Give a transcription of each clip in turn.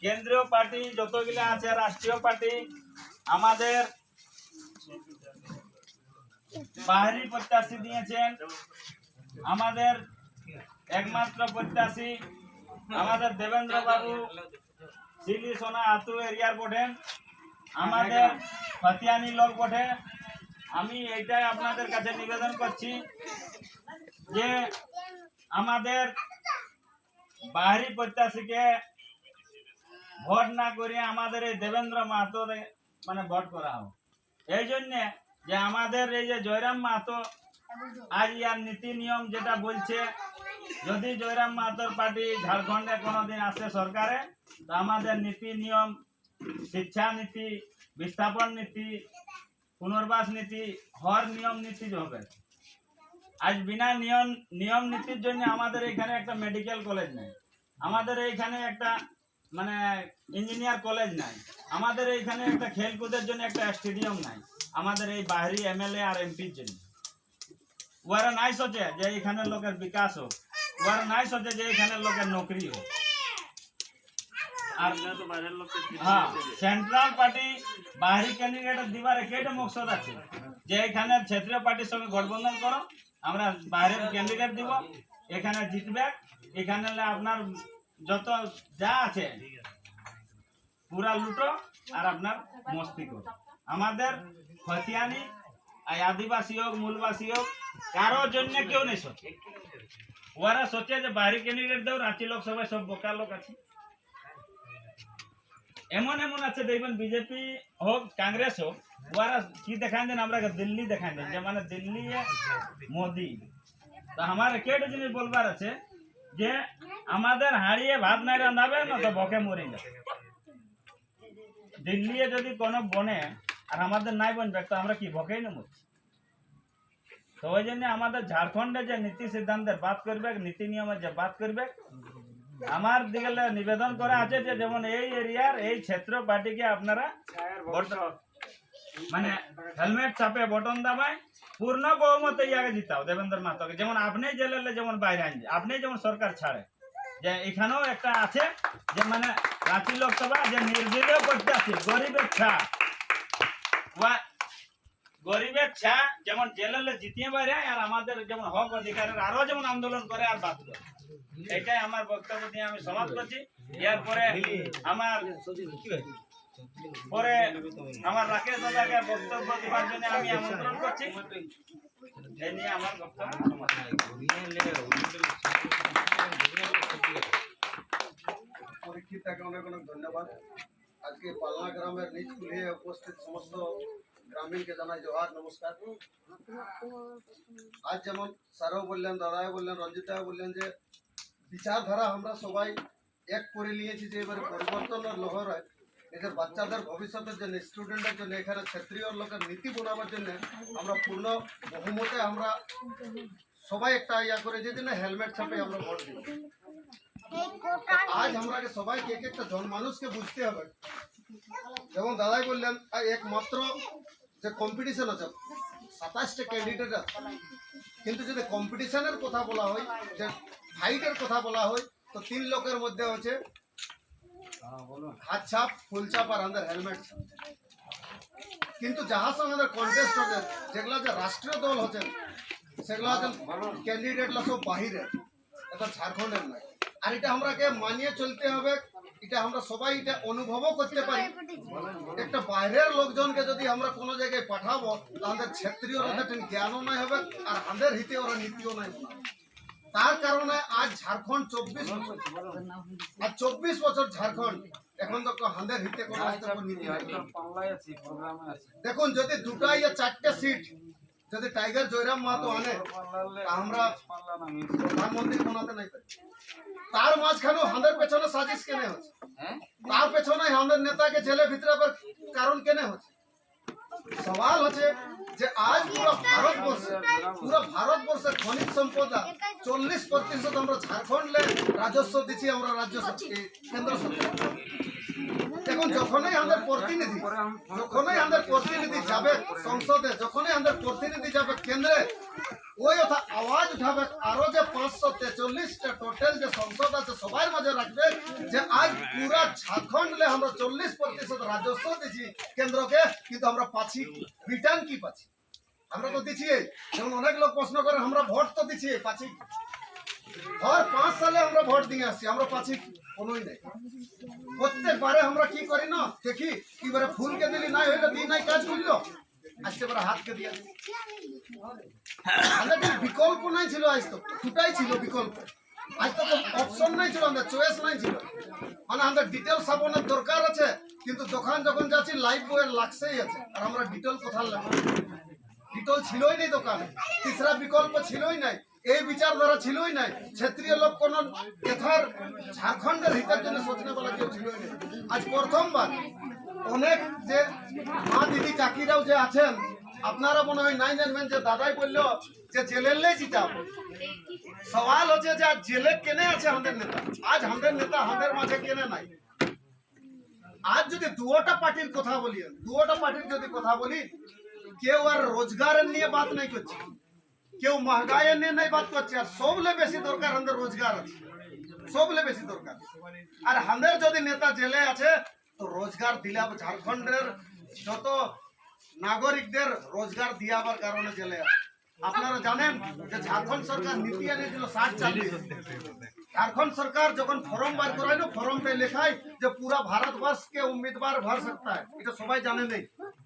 কেন্দ্রীয় পার্টি যতগুলো আছে রাষ্ট্রীয় পার্টি আমাদের বাহারি প্রত্যাশী দিয়েছেন। আমাদের একমাত্র প্রত্যাশী আমাদের দেবেন্দ্র বাবু সিলি সোনা আতু এরিয়ার বটে, আমাদের ফাতিয়ানি লোক বটে। আমি এইটাই আপনাদের কাছে নিবেদন করছি যে আমাদের বাহারি প্রত্যাশীকে ভোট না করে আমাদের এই দেবেন্দ্র মাহাতো মানে ভোট করা হোক। এই জন্যে যে আমাদের এই যে জয়রাম মাহাতো আজ ইয়ার নীতি নিয়ম যেটা বলছে, যদি জয়রাম মাহাতোর পার্টি ঝাড়খণ্ডে কোনোদিন আসে সরকারে, তো আমাদের নীতি নিয়ম, শিক্ষা নীতি, বিস্থাপন নীতি, পুনর্বাস নীতি, হর নিয়ম নীতি হবে। আজ বিনা নিয়ম নীতির জন্য আমাদের এখানে একটা মেডিকেল কলেজ নাই, আমাদের এইখানে একটা মানে ইঞ্জিনিয়ার কলেজ নাই, আমাদের এইখানে একটা খেলকুদের জন্য একটা স্টেডিয়াম নাই, আমাদের এই বাহারি এমএলএ আর এমপির জন্য। ওরা নাই সোচে যে এখানে লোকের বিকাশ হোক, ওরা নাই সোচে যে এখানে লোকের নৌকরি হোক। আর হ্যাঁ, সেন্ট্রাল পার্টি বাহারি ক্যান্ডিডেট দিবার একটা মকসদ আছে যে এখানে ক্ষেত্রীয় পার্টির সঙ্গে গঠবন্ধন করো, আমরা বাইরের ক্যান্ডিডেট দিব, এখানে জিতবে, এখানে আপনার যত যা আছে পুরা লুটো আর আপনার মস্তি করো। আমাদের খতিয়ানি আদিবাসী হোক মূলবাসী হোক কারোর জন্য কেউ নেই সোচে। ওরা সোচে যে বাইরে ক্যান্ডিডেট দেও, রাঁচি লোকসভায় সব বোকা লোক আছে। এমন এমন আছে দেখবেন বিজেপি হোক কংগ্রেস হোক, ওরা কি দেখান দেন, আমরা দিল্লি দেখান দেন যে মানে দিল্লি মোদি। তো আমার কেটে জিনিস বলবার আছে যে আমাদের হারিয়ে ভাত নাই রান্ধাবে না তো বকে মরে যাবে। দিল্লি যদি কোনো বনে আর আমাদের নাই বনবে তো আমরা কি বকেই না মরছি। তো ওই জন্য আমাদের ঝাড়খণ্ডে যে নীতি সিদ্ধান্তের বাদ করবে, নীতি নিয়মের যে বাদ করবে, আমার দিকে নিবেদন করা আছে যে যেমন এই এরিয়ার এই ক্ষেত্র পার্টিকে আপনারা মানে হেলমেট চাপে বটন দাবায় পূর্ণ বহুমতে ইয়াকে জিতাও দেবেন্দ্র মাহাতোকে। যেমন আপনি জেলে যেমন বাইরে আনছে, আপনি যেমন সরকার ছাড়ে, যে এখানেও একটা আছে যে মানে রাঁচি লোকসভা যে নির্দলীয় প্রত্যাশী গরিবের ছা যেমন জেলে জিতিয়ে বাইরে, আর আমাদের যেমন হক অধিকারের আরো যেমন আন্দোলন করে আর বাদ করে। এটাই আমার বক্তব্য দিয়ে আমি সমাপ্ত করছি। এরপরে আমার রাকেশ দাদাকে বক্তব্য দেওয়ার জন্য আমি আমন্ত্রণ করছি। এই নিয়ে আমার বক্তব্য পরীক্ষিতাকে অনেক অনেক ধন্যবাদ। আজকে পালনা গ্রামের নিজ কুলিয়ে উপস্থিত সমস্ত গ্রামীণকে জানাই জোহার, নমস্কার। আজ যেমন স্যারও বললেন, দাদাও বললেন, রঞ্জিতাও বললেন যে বিচারধারা আমরা সবাই এক করে নিয়েছি যে এবারে পরিবর্তনের লহরে নিজের বাচ্চাদের ভবিষ্যতের জন্য, স্টুডেন্টের জন্য, এখানে ক্ষেত্রীয় লোকের নীতি বানাবার জন্য আমরা পূর্ণ বহুমতে আমরা সবাই একটা ইয়া করে যে জন্য হেলমেট ছাপে আমরা ভোট দিই। আজ আমরা সবাইকে এক একটা জনমানুষকে বুঝতে হবে। যেমন দাদাই বললেন একমাত্র যে কম্পিটিশন আছে 27টা ক্যান্ডিডেট আছে, কিন্তু যদি কম্পিটিশনের কথা বলা হয়, যে ফাইটের কথা বলা হয়, তো 3 লোকের মধ্যে হচ্ছে হাত ছাপ, ফুল ছাপ আর আমাদের হেলমেট ছাপ। কিন্তু যাহার সঙ্গে আমাদের কন্টেস্ট হচ্ছে, যেগুলো যে রাষ্ট্রীয় দল হচ্ছে, সেগুলো হচ্ছে ক্যান্ডিডেটরা সব বাহিরে, এটা ঝাড়খণ্ডের নয়। আর এটা আমরাকে মানিয়ে চলতে হবে, এটা আমরা সবাই এটা অনুভবও করতে পারি। একটা বাইরের লোকজনকে যদি আমরা কোনো জায়গায় পাঠাবো, তাদের ক্ষেত্রীয় জ্ঞানও নাই হবে আর আমাদের হিতে ওরা নীতিও নাই। তার কারণে আজ ঝাড়খণ্ড 24 বছর ঝাড়খণ্ড এখন তো হাঁদের হিতে কোনো নীতি নাই। দেখুন যদি 2টা ইয়া 4টে সিট যদি টাইগার জয়রাম মাহাতো আনে, আমরা প্রধানমন্ত্রী বানাতে নাই পারি। তার মাঝখানে হাঁদের পেছনে সাজিশ কেনে হচ্ছে, তার পেছনে হাঁদের নেতাকে জেলে ভিতরে কারণ কেনে হচ্ছে। সওয়াল হচ্ছে যে আজ পুরো ভারতবর্ষের খনিজ সম্পদ 40% আমরা ঝাড়খণ্ডে রাজস্ব দিচ্ছি, আমরা রাজ্য কেন্দ্র সরকার। এখন যখনই আমাদের প্রতিনিধি যাবে সংসদে, যখনই আমাদের প্রতিনিধি যাবে কেন্দ্রে, ওই কথা আওয়াজ উঠাবে আরো যে 543টা টোটাল যে সংসদ আছে সবার মাঝে রাখবে যে আজ পুরা ঝাড়খণ্ডে আমরা 40% রাজস্ব দিছি কেন্দ্রকে, কিন্তু আমরা পাচ্ছি রিটার্ন কি পাচ্ছি? আমরা তো দিচ্ছি, যেমন অনেক লোক প্রশ্ন করে আমরা ভোট তো দিচ্ছি, পাচ্ছি হর 5 সালে আমরা ভোট দিয়ে আসছি, আমরা পাচ্ছি কোনোই নেই। প্রত্যেকবারে আমরা কি করি না দেখি কিবারে ফুলকে দিলি নাই হইলো দি নাই কাজ করলো, আজকে এবারে হাতকে দিয়ে আমাদের বিকল্প নাই ছিল, আজ তো দুটাই ছিল বিকল্প, আজ তো অপশন নাই ছিল, আমাদের চয়েস নাই ছিল। মানে আমাদের ডিটেল সাবনের দরকার আছে, কিন্তু দোকান যখন যাচ্ছি লাইফ বইয়ের লাগছেই আছে, আর আমরা ডিটেল কোথাও লাগবে, ডিটেল ছিলই নেই দোকানে, তিসরা বিকল্প ছিলই নাই, এই বিচারধারা ছিলই নাই, ক্ষেত্রীয় লোক কোন এথার ঝাড়খণ্ডের হিতের জন্য সোচনে বলা কেউ ছিলই নাই। আজ প্রথমবার অনেক যে মা দিদি কাকিরাও যে আছেন, আপনারা মনে হয় নাই জানবেন যে দাদাই বললো যে জেলেরলে জিতাব। সওয়াল হচ্ছে যে আজ জেলে কেনে আছে আমাদের নেতা, আজ আমাদের নেতা আমাদের মাঝে কেনে নাই। আজ যদি দুটা পার্টির কথা বলি, দুটা পার্টির যদি কথা বলি, কেউ আর রোজগারের নিয়ে বাত নাই করছে, কেউ महंगाई নিয়ে নাই বাত করছে, আর সবলে বেশি দরকার আমাদের রোজগার আছে, সবলে বেশি দরকার। আর আমাদের যদি নেতা জেলে আছে তো রোজগার দিলে ঝাড়খণ্ডের যত নাগরিকদের রোজগার দিয়াবার কারণে জেলে আছে। আপনারা জানেন যে ঝাড়খণ্ড সরকার নীতি এনেছিল 60-40। झारखंड सरकार जखन फॉर्म बार कराइलो फॉर्मटे लेखाय जे पूरा भारतवर्ष के उम्मीदवार भर सकता है, এটা সবাই জানে নেই।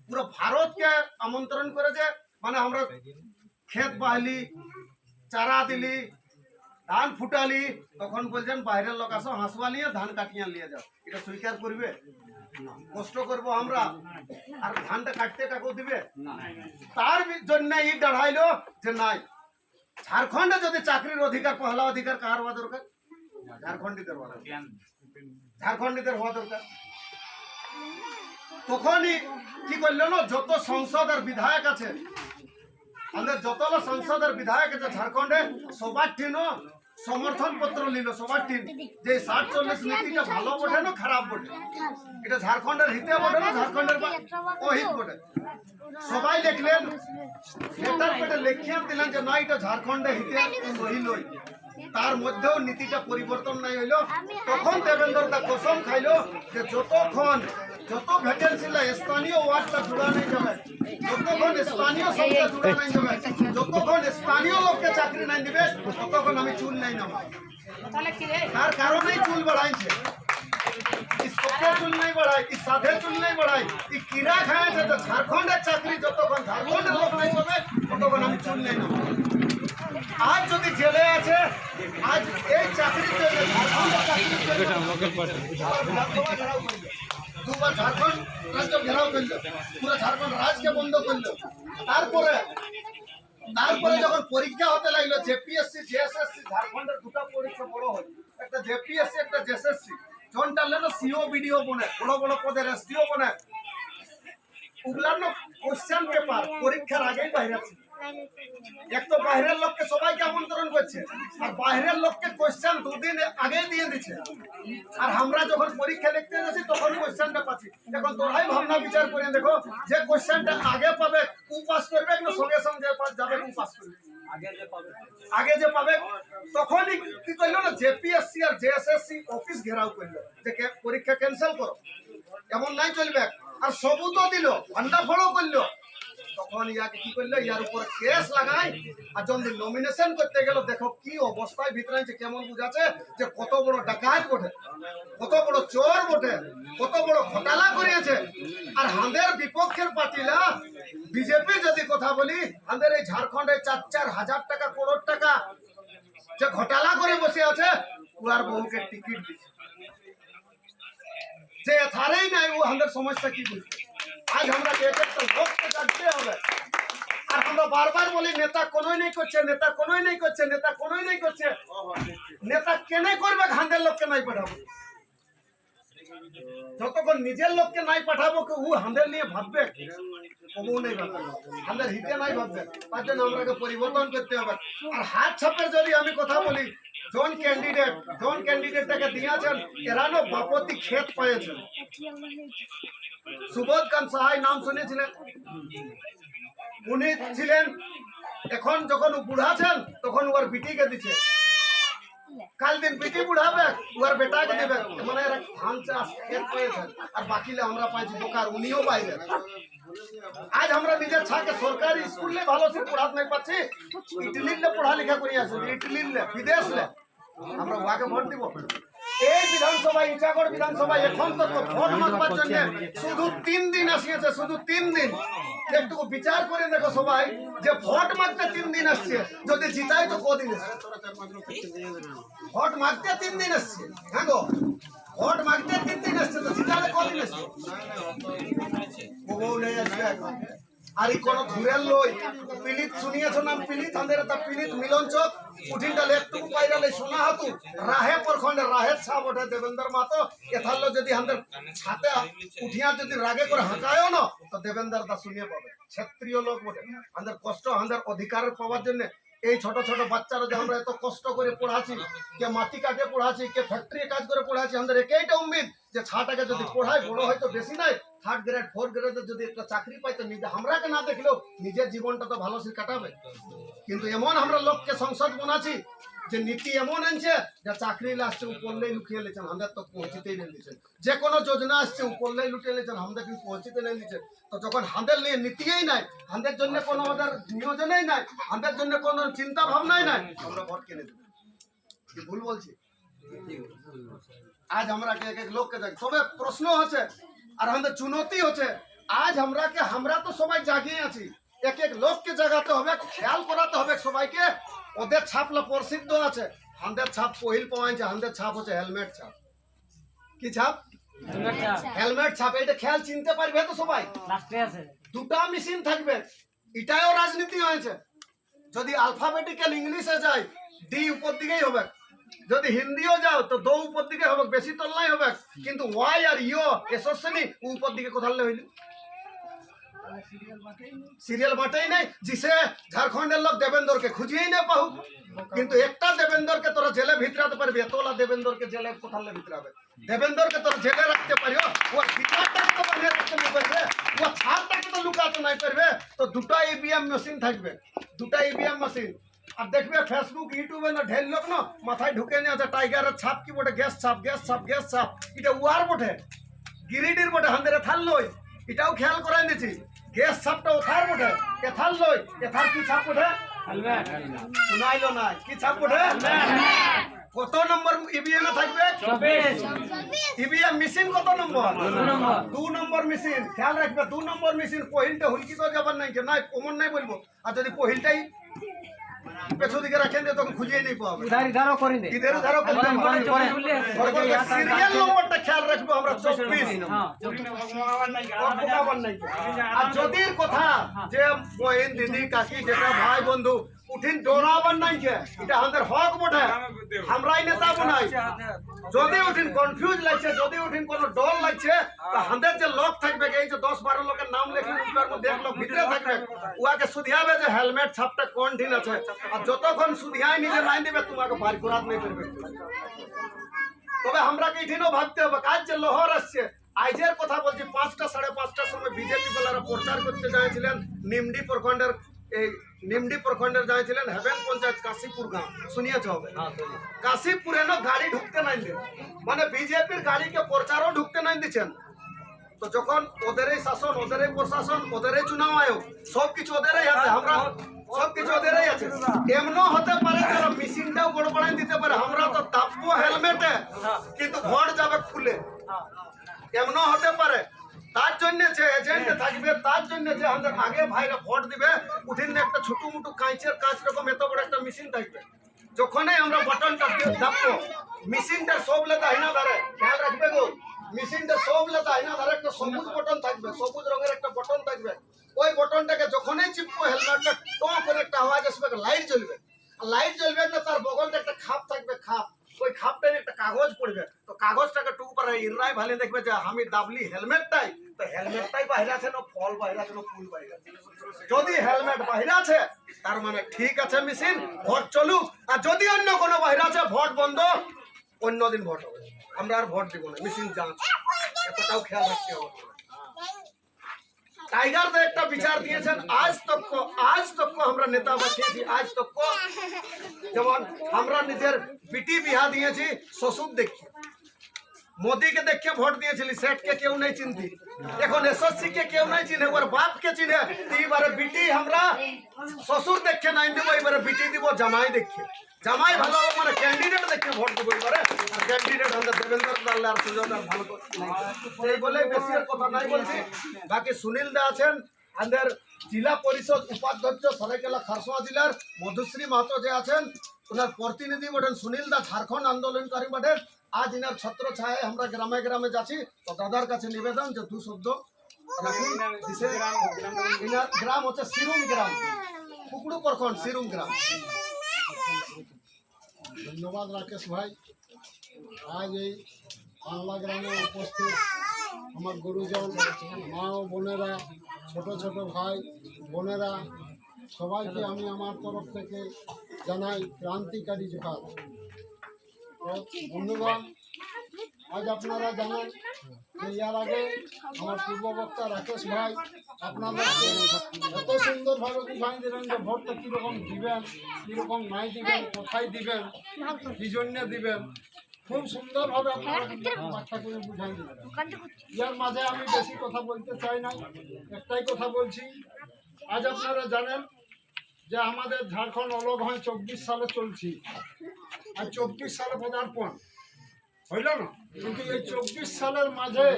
পুরো ভারতকে আমন্ত্রণ করে যে মানে আমরা ক্ষেত বাহলি, চারা দিলি, ধান ফুটালি, তখন বলছেন বাইরের লোক আসো হাঁসবা নিয়ে ধান কাটিয়ে নিয়ে যাও, এটা স্বীকার করবে? কষ্ট করবো আমরা, আর ধানটা কাটতে কাকু দিবে? তার জন্য এই দাঁড়াইলো যে নাই ঝাড়খণ্ডে যদি চাকরির অধিকার পহলা অধিকার কার হওয়া দরকার? ঝাড়খণ্ডীদের হওয়া দরকার, ঝাড়খণ্ডীদের হওয়া দরকার। তখনই কি করলো না, যত সংসদ আর বিধায়ক আছে আমাদের, যতগুলো সংসদ আর বিধায়ক আছে ঝাড়খণ্ডে, সবার টিনও সমর্থন পত্র নিল, সবার টিন যে 60-40 নীতিটা ভালো বটে না খারাপ বটে, এটা ঝাড়খণ্ডের হিতে বটে না ঝাড়খণ্ডের অহিত বটে, সবাই লিখলেন, লেটার পেটে লেখিয়ে দিলেন যে না এটা ঝাড়খণ্ডের হিতে সহি লই। তার মধ্যেও নীতিটা পরিবর্তন নাই হইল। তখন দেবেন্দ্র দা কসম খাইলো যে যতক্ষণ যত ভ্যাকেন্সি স্থানীয় ওয়ার্ডটা জোড়া নাই যাবে, যতক্ষণ স্থানীয় সংস্থা জোড়া নাই যাবে, যতক্ষণ স্থানীয় লোককে চাকরি নাই দিবে, ততক্ষণ আমি চুল নাই নাম। তার কারণেই চুল বাড়াইছে, চুল নাই বাড়াই, সাধে চুল নাই বাড়াই, কিরা খাইছে তো ঝাড়খণ্ডের চাকরি যতক্ষণ ঝাড়খণ্ডের লোক নাই পাবে ততক্ষণ আমি চুল নাই নাম। আজ যদি জেলে আছে, আজ এই চাকরির জন্য দুবার ঝাড়খণ্ড রাজ্য ঘেরাও করলো, পুরো ঝাড়খণ্ড রাজকে বন্ধ করলো। তারপরে যখন পরীক্ষা হতে লাগলো জেপিএসসি জেএসএসসি, ঝাড়খণ্ডের দুটো পরীক্ষা বড় হয়, একটা জেপিএসসি একটা জেএসএসসি, জন টানলে না সিও বিডিও বনে, বড় বড় পদের এসডিও বনে, ওগুলার না কোশ্চেন পেপার পরীক্ষার আগেই বাইরে আছে। এক তো বাইরের লোককে সবাইকে আমন্ত্রণ করছে, আর বাইরের লোককে কোশ্চেন 2 দিন আগে দিয়ে দিচ্ছে, আর আমরা যখন পরীক্ষা লিখতে যাচ্ছি তখন কোশ্চেনটা পাচ্ছি। এখন তোরাই ভাবনা বিচার করে দেখো, যে কোশ্চেনটা আগে পাবে ও পাস করবে না সঙ্গে সঙ্গে যাবে ও পাস করবে? আগে যে পাবে। তখনই কি করলো না জেপিএসসি আর জেএসএসসি অফিস ঘেরাও করলো যে পরীক্ষা ক্যান্সেল করো, এমন নাই চলবে। আর সবুতও দিল, ভান্ডাফড়ও করলো। তখন ইয়াকে কি করলো, ইয়ার উপর কেস লাগাই, আর যখন নমিনেশন করতে গেল দেখো কি অবস্থায় ভিতরে কেমন বুঝাচ্ছে যে কত বড় ডাকাত বটে, কত বড় চোর বটে, কত বড় ঘোটালা করিয়েছে। আর আমাদের বিপক্ষের পার্টিরা বিজেপি যদি কথা বলি, আমাদের এই ঝাড়খণ্ডে 4-4 হাজার টাকা করোড় টাকা যে ঘোটালা করে বসে আছে, ওর বহুকে টিকিট দিচ্ছে, যে এথারেই নাই ও আমাদের সমস্যা কি বুঝবে। আজ আমরা একটা লোককে জানতে হবে, আর আমরা বারবার বলি নেতা কোনোই নেই করছে, নেতা কোনোই নেই করছে, নেতা কোনোই নেই করছে। নেতা কেনে করবে হাঁদের লোককে নাই পাঠাবো? যতক্ষণ নিজের লোককে নাই পাঠাবো ও হাঁদের নিয়ে ভাববে, কবু নেই ভাববে, হাঁদের হিতে নাই ভাববে। তার জন্য আমরাকে পরিবর্তন করতে হবে। আর হাত ছাপের যদি আমি কথা বলি, জন ক্যান্ডিডেটটাকে দিয়েছেন, এরা না বাপতি ক্ষেত পেয়েছেন। সুবোধ কান্ত সাহাই নাম শুনেছিলেন, উনি ছিলেন এখন যখন ও বুড়াছেন তখন ওর বিটিকে দিচ্ছে, কাল দিন বিটি বুড়াবে ওর বেটাকে দেবে, মানে এরা ধান চাষ খেত পেয়েছেন আর বাকিলে আমরা পাইছি দোকার, উনিও বাইরে। আজ আমরা নিজের ছাকে সরকারি স্কুলে ভালো সে পড়াতে নাই পাচ্ছি, ইটালিলে পড়ালেখা করে আসে, ইটালিলে বিদেশলে আমরা ওয়াকে ভোট দিব। এই বিধানসভা ইটাগড় বিধানসভা এখন তো ভোট মাগবার জন্য শুধু 3 দিন আসিয়েছে, শুধু 3 দিন। একটু বিচার করে দেখো সবাই যে ভোট মাগতে 3 দিন আসছে, যদি জিতাই তো কদিন আসছে? ভোট মাগতে 3 দিন আসছে, হ্যাঁ গো ভোট মাগতে 3 দিন আসছে, তো জিতালে কদিন আসছে? বউ নেই আসবে এখন। আর এই কোন ঘুরের লই পিলিত শুনিয়েছ নাম পিলিত আমাদের তা পিলিত মিলন চক উঠিনটা লেটুকু পাইরালে সোনা হাতু রাহে প্রখণ্ডে রাহের ছাপ ওঠে দেবেন্দ্র মাতো এথালো যদি আমাদের ছাতে উঠিয়া যদি রাগে করে হাঁকায়ও না তো দেবেন্দ্র দা শুনিয়ে পাবে। ক্ষত্রিয় লোক বটে, আমাদের কষ্ট আমাদের অধিকার পাওয়ার জন্য এই ছোট ছোট বাচ্চারা যে আমরা এত কষ্ট করে পড়াচ্ছি, কে মাটি কাটে পড়াচ্ছি, কে ফ্যাক্টরি কাজ করে পড়াচ্ছি, আমাদের একইটা উম্মিদ যে ছাটাকে যদি পড়ায় বড় হয়তো বেশি নাই 3rd গ্রেড 4th গ্রেডে যদি একটা চাকরি পাই তো নিজে আমরাকে না দেখলেও নিজের জীবনটা তো ভালো সে কাটাবে। কিন্তু এমন আমরা লোককে সংসদ বানাচ্ছি যে নীতি এমন আনছে যে চাকরি আসছে ও পড়লেই লুকিয়ে লেছেন, আমাদের তো পৌঁছিতেই নেই দিচ্ছেন। যে কোনো যোজনা আসছে ও পড়লেই লুকিয়ে লেছেন, আমাদের কিন্তু পৌঁছিতে নেই দিচ্ছেন। তো যখন হাঁদের নিয়ে নীতিই নাই, হাঁদের জন্য কোনো আমাদের নিয়োজনেই নাই, হাঁদের জন্য কোনো চিন্তা ভাবনাই নাই, আমরা ভোট কিনে দেব। কি ভুল বলছি? আজ আমরা এক এক লোককে দেখ, তবে প্রশ্ন হচ্ছে আর আমাদের চুনতি হচ্ছে। আজ আমরা তো সবাই জাগিয়ে আছি, এক এক লোককে জাগাতে হবে, খেয়াল করাতে হবে সবাইকে। ওদের ছাপলা প্রসিদ্ধ আছে, হাঁদের ছাপ পহিল পাওয়াইছে, হাঁদের ছাপ হচ্ছে হেলমেট ছাপ। কি ছাপ? হেলমেট ছাপ। এটা খেয়াল চিনতে পারবে তো সবাই? দুটা মেশিন থাকবে, এটাও রাজনীতি হয়েছে। যদি আলফাবেটিক্যাল ইংলিশে যায় ডি উপর দিকেই হবে, যদি হিন্দিও যাও তো দো উপর দিকে হবে, বেশি তল্লাই হবে। কিন্তু ওয়াই আর ইও এসনি উপর দিকে কোথাও হইল সিরিয়াল বাটেই নাই। जिसे झारखंडेर लोक देवेंद्र के खुजिए ना पाहु, কিন্তু একটা দেবেন্দ্রকে তোরা জেলে ভিতরাতে পারবি, এতলা দেবেন্দ্রকে জেলে কোথালে ভিতরাবে? দেবেন্দ্রকে তোরা জেলে রাখতে পারিও, ও বিচারটাকে তো বানিয়ে রাখতে না পারবে, ও ছাড়টাকে তো লুকাতে নাই পারবে। তো দুটো ইভিএম মেশিন থাকবে, দুটো ইভিএম মেশিন। আর দেখবে ফেসবুক ইউটিউবে না ঢের লোক না মাথায় ঢুকে নিয়ে আছে টাইগারের ছাপ কি বটে, গ্যাস ছাপ গ্যাস ছাপ গ্যাস ছাপ। এটা উয়ার বটে, গিরিডির বটে, হান্দের থাল লই। এটাও খেয়াল করাই দিয়েছি, গ্যাস ছাপটা ওথার বটে, এথার লই। এথার কি ছাপ ওঠে? শুনাইলো না কি ছাপ ওঠে? কত নম্বর ইভিএম থাকবে? 24। ইভিএম মেশিন কত নম্বর? 2 নম্বর মেশিন। খেয়াল রাখবে 2 নম্বর মেশিন। পহিলটা হুলকি তো যাবার নাই, নাই কমন নাই বলবো। আর যদি পহিলটাই পেছন দিকে রাখেন তখন খুঁজে নেই পাবো, ইধারও করে দে, ইধারও করে সিরিয়াল নম্বরটা খেয়াল রাখবো আমরা 24। আর যদি কথা যে বহিন দিদি কাকি যেটা ভাই বন্ধু উঠিন ডরাবার নাই, এটা আমাদের হক বটে, আমরাই নেতা বনাই। যদি উঠিন কনফিউজ লাগছে, যদি উঠিন কোনো ডর লাগছে, তো আমাদের যে লোক থাকবে, এই যে 10-12 লোকের নাম লেখি উপর মধ্যে এক লোক ভিতরে থাকবে, ওয়াকে সুধিয়াবে যে হেলমেট ছাপটা কোন ঠিক আছে। আর যতক্ষণ সুধিয়াই নিজে নাই দিবে তোমাকে বার করাত নাই করবে। তবে আমরাকে এঠিনও ভাবতে হবে, কাজ যে লহর আসছে। আইজের কথা বলছি, 5টা 5:30টার সময় বিজেপি বেলারা প্রচার করতে যাইছিলেন নিমডি প্রখণ্ডের, এই নিমডি প্রখণ্ডের যাইছিলেন হেভেন পঞ্চায়েত কাশীপুর গাঁও, শুনিয়েছ হবে? কাশীপুরে না গাড়ি ঢুকতে নাই দিন, মানে বিজেপির গাড়িকে প্রচারও ঢুকতে নাই দিচ্ছেন। তো যখন ওদেরই শাসন, ওদেরই প্রশাসন, ওদেরই চুনাव আয়োগ, সবকিছু ওদেরই আছে, আমরা সবকিছু ওদেরই আছে। এমনও হতে পারে যারা মেশিনটাও গড়বড়াই দিতে পারে, আমরা তো দাপবো হেলমেটে কিন্তু ভোট যাবে খুলে, এমনও হতে পারে। তার জন্য যে এজেন্ট থাকবে, তার জন্য যে আমাদের আগে ভাইরা ভোট দিবে, উঠিন একটা ছোট মুটো কাঁচের কাঁচ রকম এত বড় একটা মেশিন থাকবে। যখনই আমরা বাটনটা দাপবো, মেশিনটা সবলে দাহিনা ধারে, খেয়াল রাখবে গো, মেশিনটা সবলে দাহিনা ধারে একটা সবুজ বটন থাকবে, সবুজ রঙের একটা বটন থাকবে। ওই বটনটাকে যখনই চিপবো হেলমেটটা টো করে একটা আওয়াজ আসবে, লাইট জ্বলবে। আর লাইট জ্বলবে না, তার বগলটা একটা খাপ থাকবে, খাপ, ওই খাপটার একটা কাগজ পড়বে। তো কাগজটাকে টুক করে ইনরাই ভালে দেখবে যে আমি দাবলি হেলমেটটাই, তো হেলমেটটাই বাহিরে আছে না ফল বাহিরে আছে না ফুল বাহিরে আছে। যদি হেলমেট বাহিরে আছে তার মানে ঠিক আছে মেশিন, ভোট চলুক। আর যদি অন্য কোনো বাহিরে আছে ভোট বন্ধ, অন্য দিন ভোট হবে, আমরা আর ভোট দিব না, মেশিন যাচ। এতটাও খেয়াল রাখতে হবে। टाइगर दे एक विचार दिए आज तक को हमरा नेता बचिए आज तक को जेमन हमरा निजेर बेटी बिहा दिए ससुर देखिए मोदी के देख के भोट दिए सेठ के क्यों नहीं चिन्हती এখন एसएससी के क्यों नहीं चिन्हे और बाप के चिन्हे तो बारे बेटी हमरा ससुर देखे नहीं देव एबारे बेटी দিব জামাই দেখে জামাই ভালো মানে ক্যান্ডিডেট দেখে ভোট দিব এবারে আর ক্যান্ডিডেট আমরা দেবেন্দ্র দাল্লে আর সুজন আর ভালো এই বলে বেশি আর কথা নাই বলছি বাকি সুনীল দা আছেন আমাদের জেলা পরিষদ উপাধ্যক্ষ সরাইকেলা খারসোয়া জেলার মধুশ্রী মাহাতো যে আছেন ওনার প্রতিনিধি বটেন সুনীল দা ঝাড়খণ্ড আন্দোলনকারী বটেন आज इनार छत्र छाया हमरा ग्रामे ग्रामे जाची तो दादार काছে निवेदन যে দু শব্দ রাখুন দিছে ইনার গ্রাম হচ্ছে সিরুম গ্রাম কুকুড়ু প্রখণ্ড সিরুম গ্রাম ধন্যবাদ রাকেশ ভাই আজ এই বাংলা গ্রামে উপস্থিত আমার গুরুজন মা ও বোনেরা ছোট ছোট ভাই বোনেরা সবাইকে আমি আমার তরফ থেকে জানাই ক্রান্তিকারী জোহার। বন্ধুগণ আজ আপনারা জানেন যে ইয়ার আগে আমার পূর্ববক্তা রাকেশ ভাই আপনাদেরকে এত সুন্দরভাবে বুঝাই দিলেন যে ভোটটা কীরকম দিবেন কীরকম নাই দিবেন কোথায় দিবেন কী জন্য দিবেন খুব সুন্দরভাবে আপনারা ব্যাখ্যা করে বুঝাই দিলেন। ইয়ার মাঝে আমি বেশি কথা বলতে চাই না, একটাই কথা বলছি। আজ আপনারা জানেন যে আমাদের ঝাড়খণ্ড অলগ হয় 24 সালে চলছি আর 24 সালে পদার্পণ হইল না, কিন্তু এই 24 সালের মাঝে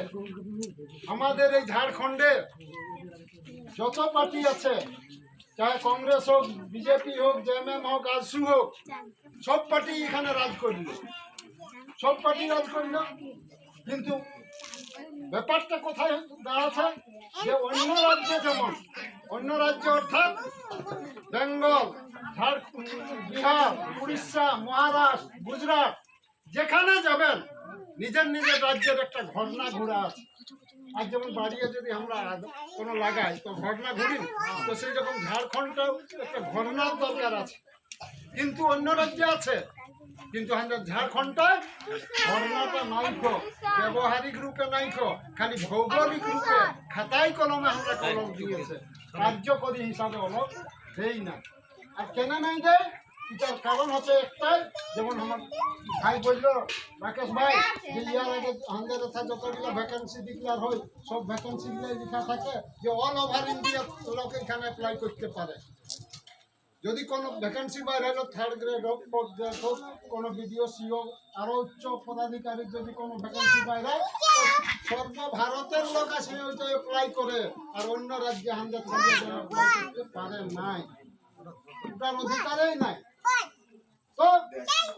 আমাদের এই ঝাড়খণ্ডে যত পার্টি আছে চাহে কংগ্রেস হোক বিজেপি হোক জেএমএম হোক আজসু হোক সব পার্টি এখানে রাজ করল, সব পার্টি রাজ করল। কিন্তু ব্যাপারটা কোথায় দাঁড়াচ্ছে যে অন্য রাজ্যে যেমন অন্য রাজ্য অর্থাৎ বেঙ্গল ঝাড়খণ্ড বিহার উড়িষ্যা মহারাষ্ট্র গুজরাট যেখানে যাবেন নিজের নিজের রাজ্যের একটা ঘটনা ঘোরা আছে। আর যেমন বাড়িয়ে যদি আমরা কোনো লাগাই তো ঘটনা ঘুরি তো সেই রকম ঝাড়খণ্ডটাও একটা ঘটনার দরকার আছে, কিন্তু অন্য রাজ্যে আছে কিন্তু আমাদের ঝাড়খণ্ডটায় ঘটনাটা নাইকো ব্যবহারিক রূপে নাইকো খালি ভৌগোলিক রূপে খাতায় কলমে আমরা কলম দিয়েছে, কার্যকরী হিসাবে অলগ দেই না। আর কেন নাই দেয় এটার কারণ হচ্ছে একটাই, যেমন আমার ভাই বলল রাকেশ ভাই যে ইয়ার আগে আমাদের যতগুলো ভ্যাকেন্সি ডিক্লেয়ার হয় সব ভ্যাকেন্সিগুলোই লেখা থাকে যে অল ওভার ইন্ডিয়া লোক এখানে অ্যাপ্লাই করতে পারে। যদি কোনো ভ্যাকেন্সি বাইরে হলো থার্ড গ্রেড হোক ফোর্থ গ্রেড হোক কোনো বিডিও সিও আরও উচ্চ পদাধিকারীর যদি কোনো ভ্যাকেন্সি বাইরে সর্বভারতের লোক আসে ওইটা অ্যাপ্লাই করে আর অন্য রাজ্যে আমাদের অ্যাপ্লাই করতে পারে নাই, ওটার অধিকারই নাই। তো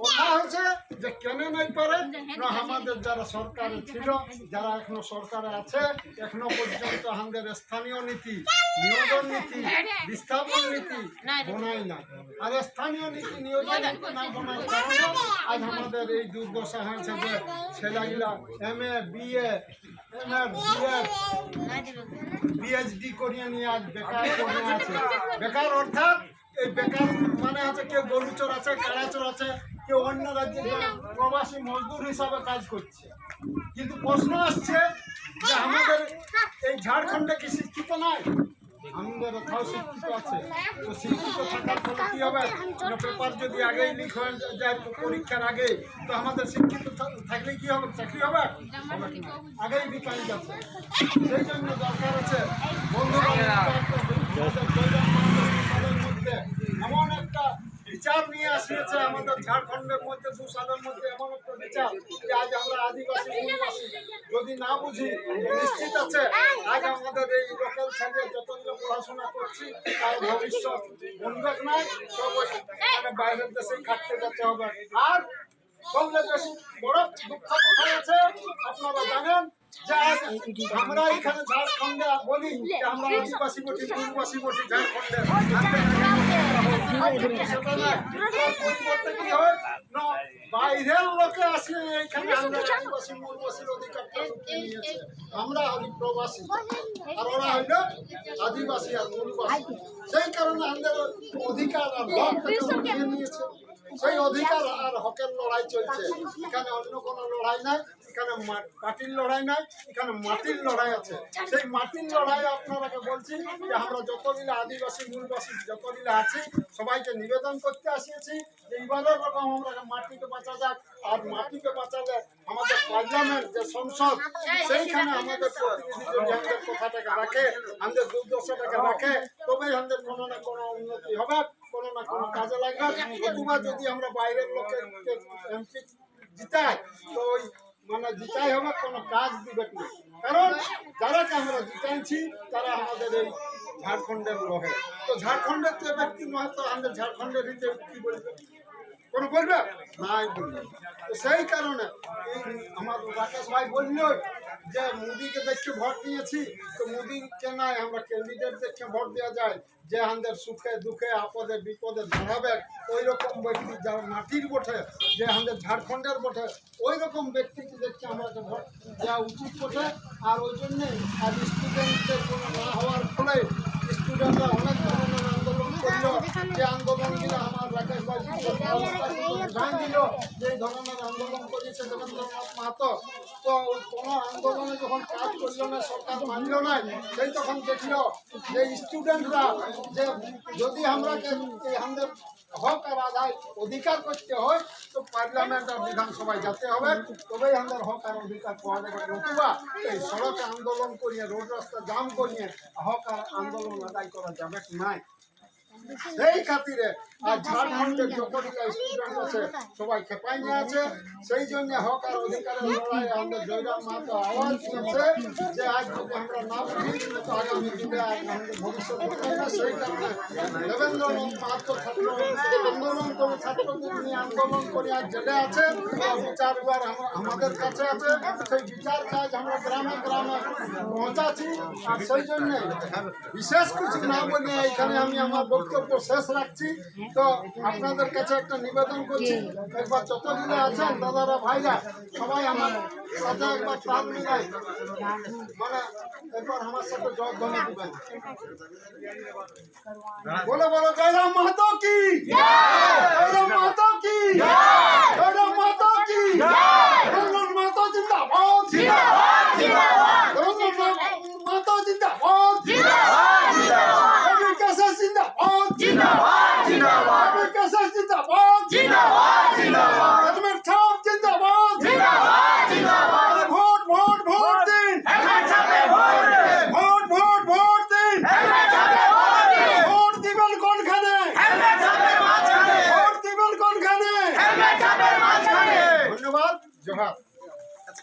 কথা হচ্ছে যে কেন নাই পারে না আমাদের যারা সরকারে ছিল যারা এখনো সরকারে আছে এখনো পর্যন্ত আমাদের স্থানীয় নীতি নিয়োজন নীতি বিস্থাপন নীতি বনাই না, আর স্থানীয় নীতি নিয়োজন নীতি না বনাই কারণে আজ আমাদের এই দুর্দশা হয়েছে যে ছেলেগুলা MA BA MA PhD করিয়ে নিয়ে আজ বেকার পড়ে আছে। বেকার অর্থাৎ এই বেকার মানে হচ্ছে কেউ গরুচোর আছে কাড়াচোর আছে কেউ অন্য রাজ্যে প্রবাসী মজদুর হিসাবে কাজ করছে। কিন্তু প্রশ্ন আসছে যে আমাদের এই ঝাড়খণ্ডে কি শিক্ষিত নাই? আমাদের কোথাও শিক্ষিত আছে, তো শিক্ষিত থাকার ফলে কি হবে পেপার যদি আগেই লিক হয়ে যায় পরীক্ষার আগে তো আমাদের শিক্ষিত থাকলে কি হবে চাকরি হবে আগেই বিকাশ যাচ্ছে। সেই জন্য দরকার আছে এমন একটা বিচার নিয়ে আসিয়েছে আমাদের ঝাড়খণ্ডের মধ্যে 2 সালের মধ্যে এমন একটা বিচার যে আজ আমরা আদিবাসী আদিবাসী যদি না বুঝি নিশ্চিত আছে আজ আমাদের এই লোকাল ছেলে যতগুলো পড়াশোনা করছি তার ভবিষ্যৎ বন্ধক নাই, সব বাইরের দেশে খাটতে যেতে হবে। আর সবচেয়ে বেশি বড় দুঃখ কোথায় আছে আপনারা জানেন যে আমরা এখানে ঝাড়খণ্ডে বলি যে আমরা আদিবাসী বটি পূর্ববাসী বটি ঝাড়খণ্ডে পরিবর্তে কি হয় না বাইরের লোকে আসলে এইখানে আমরা আদিবাসী মূলবাসীর অধিকারটা নিয়েছে, আমরা হলি প্রবাসী আর ওরা হইল আদিবাসী আর মূলবাসী। সেই কারণে আমাদের অধিকার আর নিয়ে নিয়েছে। সেই অধিকার আর হকের লড়াই চলছে। এখানে অন্য কোনো লড়াই নাই, এখানে পার্টির লড়াই নাই, এখানে মাটির লড়াই আছে। সেই মাটির লড়াই আপনারাকে বলছি যে আমরা যতগুলো আদিবাসী মূলবাসী যতগুলো আছি সবাইকে নিবেদন করতে আসিয়েছি যে এবারের রকম আমরা মাটিকে বাঁচা যাক। আর মাটিকে বাঁচালে আমাদের পার্লামেন্ট যে সংসদ সেইখানে আমাদের প্রতিনিধিদের কথাটাকে রাখে, আমাদের দুর্দশাটাকে রাখে, তবেই আমাদের কোনো না কোনো উন্নতি হবে, কোনো না কোনো কাজে লাগবে। অথবা যদি আমরা বাইরের লোকের এমপি জিতাই তো ওই মানে জিতাই হবে, কোনো কাজ দিবে না। কারণ যারাকে আমরা জিতাইছি তারা আমাদের এই ঝাড়খণ্ডের লোকে। তো ঝাড়খণ্ডের যে ব্যক্তি নয় তো আমাদের ঝাড়খণ্ডের হিসেবে কি বলবে, কোনো বলবে নাই বলবে। তো সেই কারণে এই আমার রাকেশ ভাই বলল যে মোদিকে দেখে ভোট দিয়েছি, তো মোদিকে নাই আমরা ক্যান্ডিডেট দেখে ভোট দেওয়া যায় যে আমাদের সুখে দুঃখে আপদে বিপদে দাঁড়াবে। ওই রকম ব্যক্তি যারা মাটির বটে, যে আমাদের ঝাড়খণ্ডের বটে, ওই রকম ব্যক্তিকে দেখে আমাদের ভোট দেওয়া উচিত বটে। আর ওই জন্যে আর স্টুডেন্টদের কোনো না হওয়ার ফলে স্টুডেন্টরা অনেক ধরনের আন্দোলন করলো, যে আন্দোলনগুলো আমার রাকেশ ভাই বুঝাই দিল যে এই ধরনের আন্দোলন করেছে দেবেন্দ্রনাথ মাহাতো। তো ওই কোনো আন্দোলনে যখন কাজ করলো না, সরকার মানল না, সেই তখন দেখলো যে স্টুডেন্টরা যে যদি আমরাকে আমাদের হক আর আদায় অধিকার করতে হয় তো পার্লামেন্ট আর বিধানসভায় যেতে হবে, তবেই আমাদের হক আর অধিকার পাওয়া যাবে। নতুবা এই সড়কে আন্দোলন করিয়ে রোড রাস্তা জাম করিয়ে হক আর আন্দোলন আদায় করা যাবে নাই। সেই খাতিরে আর ঝাড়খণ্ডের যতগুলো স্টুডেন্ট আছে সবাই খেপাই নিয়ে আছে। সেই জন্য হক আর অধিকারের লড়াই আমাদের জয়রাম মাহাতো আওয়াজ দিয়েছে যে আজ যদি আমরা না বুঝি তো আগামী দিনে আমাদের ভবিষ্যৎ হবে না। সেই কারণে দেবেন্দ্রনাথ মাহাতো ছাত্র আন্দোলন করে ছাত্রদের নিয়ে আন্দোলন করে আজ জেলে আছে, বিচার আমাদের কাছে আছে। সেই বিচার কাজ আমরা গ্রামে গ্রামে পৌঁছাচ্ছি। আর সেই জন্য বিশেষ কিছু না বলে এখানে আমি আমার বক্তব্য শেষ রাখছি। তো আপনাদের কাছে একটা নিবেদন করছি, একবার যতগুলো আছেন দাদারা ভাইরা সবাই আমার সাথে একবার তাল মিলাই মানে একবার আমার সাথে জয়ধ্বনি দিবেন। বলো বলো জয়রাম মাহাতো কি, জয়রাম মাহাতো কি, জয়রাম মাহাতো কি, দেবেন্দ্রনাথ মাহাতো জিন্দাবাদ, জিন্দাবাদ, জিন্দাবাদ, দেবেন্দ্রনাথ মাহাতো জিন্দাবাদ, জিন্দাবাদ, জিন্দাবাদ, জিন্দাবাদ, জিন্দাবাদ, জিন্দাবাদ, জিন্দাবাদ, জিন্দাবাদ, জিন্দাবাদ, হেলমেট ছাপ জিন্দাবাদ, জিন্দাবাদ, জিন্দাবাদ, ভোট ভোট ভোট দিন, হেলমেট ছাপে ভোট দিন, ভোট ভোট ভোট দিন, হেলমেট ছাপে ভোট দিন, ভোট দিবেন কোনখানে, হেলমেট ছাপের মাঝখানে, ভোট দিবেন কোনখানে, হেলমেট ছাপের মাঝখানে। ধন্যবাদ, জোহার।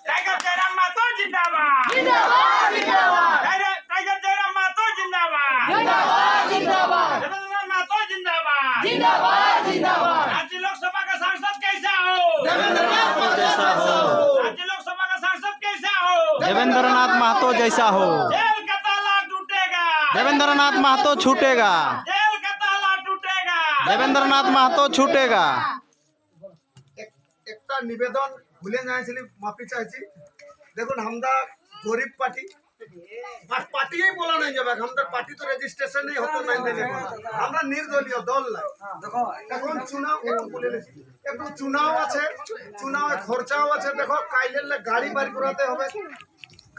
টাইগার জয়রাম মাহাতো জিন্দাবাদ, जिंदाबाद जिंदाबाद টাইগার জয়রাম মাহাতো জিন্দাবাদ, जिंदाबाद जिंदाबाद देवेंद्रनाथ मातो जिंदाबाद, जिंदाबाद जिंदाबाद राज्य लोकसभा का सांसद कैसा हो, देवेंद्रनाथ मातो जैसा हो, राज्य लोकसभा का सांसद कैसा हो, देवेंद्रनाथ महतो जैसा हो, जेल का ताला टूटेगा, देवेंद्रनाथ महतो छूटेगा, जेल का ताला टूटेगा। देवेंद्रनाथ महतो छूटेगा। একটা নিবেদন ভুলে যাইছিলি, মাফি চাইছি। দেখুন আমরা গরিব পার্টি, আর পার্টিই বলা নাই যাবে, আমাদের পার্টি তো রেজিস্ট্রেশনই হতো নাই দেনে, আমরা নির্দলীয় দল নাই। এখন চুনাও একটু বলে দিচ্ছি, একটু চুনাও আছে, চুনাওয়ে খরচাও আছে। দেখো কাইলে গাড়ি বাড়ি করাতে হবে,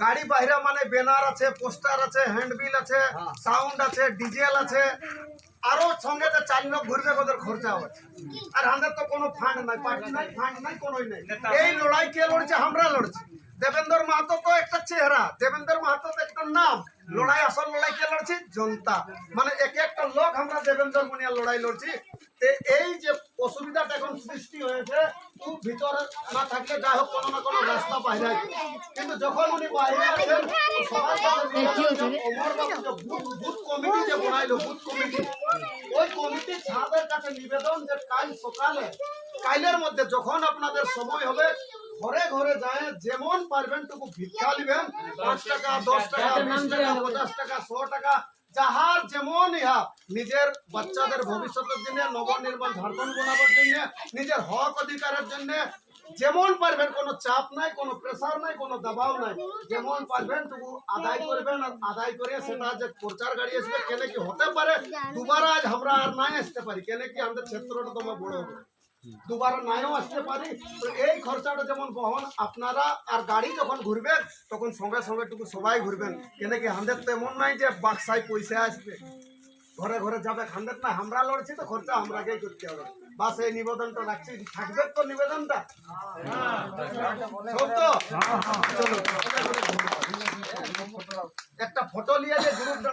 গাড়ি বাইরে মানে ব্যানার আছে, পোস্টার আছে, হ্যান্ডবিল আছে, সাউন্ড আছে, ডিজেল আছে, আরো সঙ্গে 4 লোক ঘুরবে, ওদের খরচাও আছে। আর আমাদের তো কোনো ফান্ড নাই, পার্টি নাই, ফান্ড নাই, কোনোই নাই। এই লড়াই কে লড়ছে? আমরা লড়ছি। দেবেন্দ্র মাহাতো তো একটা চেহারা, দেবেন্দ্র মাহাতো তো একটা নাম। লড়াই আসল লড়াই কে লড়ছি? জনতা, মানে এক একটা লোক আমরা দেবেন্দ্র মুনিয়া লড়াই লড়ছি। এই যে অসুবিধাটা এখন সৃষ্টি হয়েছে, ভিতরে না থাকলে যাই হোক কোনো না কোনো রাস্তা বাইরে, কিন্তু যখন উনি বাইরে আছেন সবার কাছে অমরবাবু যে বুথ কমিটি যে বানাইলো, বুথ কমিটি, ওই কমিটির সাহেবের কাছে নিবেদন যে কাল সকালে কাইলের মধ্যে যখন আপনাদের সময় হবে ঘরে ঘরে যায় যেমন পারবেন টুকু ভিক্ষা নিবেন, 5 টাকা 10 টাকা 20 টাকা 50 টাকা 100 টাকা, যাহার যেমন ইহা নিজের বাচ্চাদের ভবিষ্যতের জন্য, নবনির্মাণ ঝাড়খণ্ড বানাবার জন্য, নিজের হক অধিকারের জন্য যেমন পারবেন, কোনো চাপ নাই, কোনো প্রেসার নাই, কোনো দবাব নাই, যেমন পারবেন টুকু আদায় করবেন। আর আদায় করে সেটা যে প্রচার গাড়ি আসবে কেন কি হতে পারে দুবার আজ আমরা আর নাই আসতে পারি, কেন কি আমাদের ক্ষেত্রটা তোমার বড় হবে। দুবার নাইও আসতে পারি, তো এই খরচাটা যেমন বহন আপনারা, আর গাড়ি যখন ঘুরবেন তখন সঙ্গে সঙ্গে টুকু সবাই ঘুরবেন, কেন কি আমাদের তো এমন নাই যে বাক্সায় পয়সা আসবে ঘরে ঘরে যাবে, খান্দের না আমরা লড়ছি তো খরচা আমরাকেই করতে হবে। বাস এই নিবেদনটা রাখছি, থাকবে তো নিবেদনটা সব তো? চলো একটা ফটো নিয়ে যে গ্রুপটা